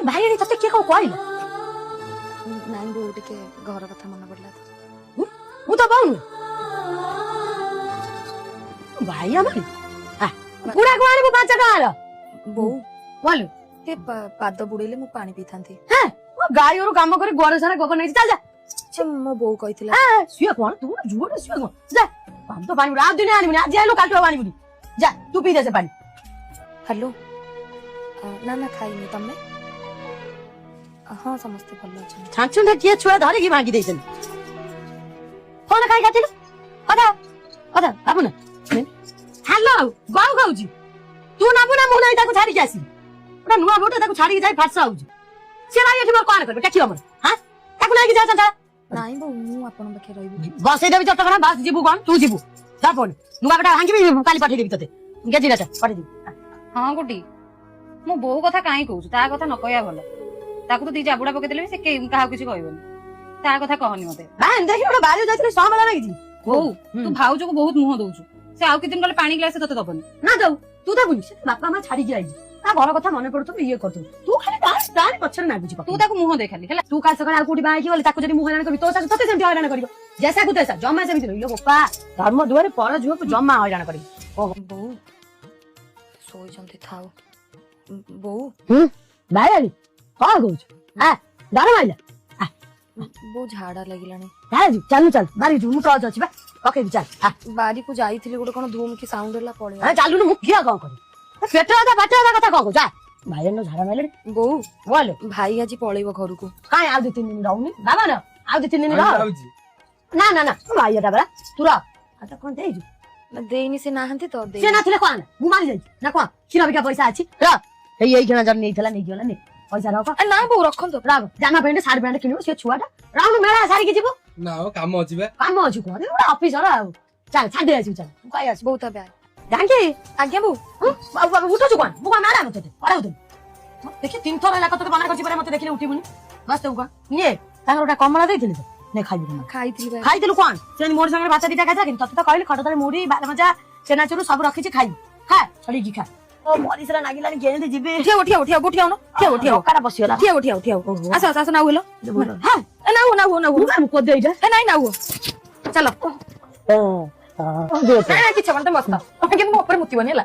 भाई तते किए को कहला नाइन बो टिके घर कथा मन पड़ला मु तो पाउनु भाई हमारी बुढ़ा को आने को 5 टका आलो बो बोल ते पाद बुड़ेले मु पानी पीथांती हां गाई और काम करे गोरे सारा गोबर नहीं चल जा छ मो बो कहितला सुया कोन तू जुओ सुया कोन जा हम तो पानी रात दिन आनी आज आलो काल तो पानी बुडी जा तू पी दे से पानी हेलो ना ना खाइनी तमे हां समस्त भलो छ छांचुंडा किए छुआ धरे की मांगी देसन फोन काई काटिलो अदा अदा आपन हेलो गाउ गाउजी तू ना बुना मु नाही ताको छाडी के आसी ओटा नुवा बोटे ताको छाडी के जाई फाटसा आउजी सेला एठी मोर कोन करबे टेकी हमर हां ताको लागि जा जा नाही बो मु आपन बखे रहिबी बसे देबी चटकना बस जीबू कोन तू जीबू जा फोन नुवा बेटा हांगी भी काली पठे देबी तते गेजी राटा पठे दे हां गुडी मो बो कथा काई कहू ता कथा न कहया भलो ताको तो दी जाबुडा पके देले से के काहा किछ कहबोनी ता कथा कहनी मते बान देखि ओटा बारी जाइतले सामला लागि जी बो तू भाउजो को बहुत मुह दउछु से आउ किदिन गले पानी ग्लास तते दबनी ना दउ तू ता बुनी से बापा मा छाडी के आइजी ता घर कथा मने पड़तो ये करतो तू खाली तार पछर ना बुझी तू ताको मुह दे खाली ହେଲା तू काल सकाळ कुटी बाई की बोले ताको जदी मुह हरान करबी तो तते सेमती हरान करबो जैसा को तैसा जम्मा से भी लो बापा धर्म दुआरे पर जुओ को जम्मा हरान करबी ओ बो सोई जंती थाओ बो भाई आली का गउछ हां डर माइला बो झाड़ा लागिलानी हां चल चल बारी जू मुटा अछि बा ओके चल हां बारी को जाईथिली गोटे कोन धूम की साउंड होला पड़े हां चालू न मुखिया का करी पेटा बाटा कथा कहू जा भाई न झाड़ा माइले बो बोल भाई आज पळेबो घर को काई आ 2-3 दिन रहउनी बाबा न आ 2-3 दिन रह ना ना ना भाई एटा बरा तू रह आता कोन देजु ना देइनी से नाहंती तो दे से नाथिले कोन मु मारि जाई ना कोन किना बिका पैसा अछि र एई खेना जर नै थला नै गेला नै पैसा रख ना बो रखन तो राग जाना पेंट साड़ी पेंट किनियो से छुआटा राउंड मेला सारी के जीवो ना हो काम अछि बे काम अछि कोन ओडा ऑफिसर चल छाड़ दे आसी चल तू काई आसी बहुत बे जानकी आज्ञा बो बाबू बाबू उठो जुकान बुका मारा मते पड़ा उठो देखि 3 थर हला कत मना करछि परे मते देखिले उठिबुनी बस तो निए तांगर ओटा कमला देथिले तो नै खाइबु खाइथिली बे खाइथिलु कोन से मोर संगे भात दिटा खाइथा कि तते तो कहले खटतले मुड़ी बाल मजा चेना चुरु सब रखिछि खाइ खा छड़ी की खा ओ मरिसरा नागिलानी गेने जिबे उठिया उठिया न उठिया ओकारा बसियोला उठिया आस आस ना होलो हां ना हो हम को देइजा नहीं ना हो चलो ओ ना किछ बनते मस्त के मो ऊपर मुतिबनी हला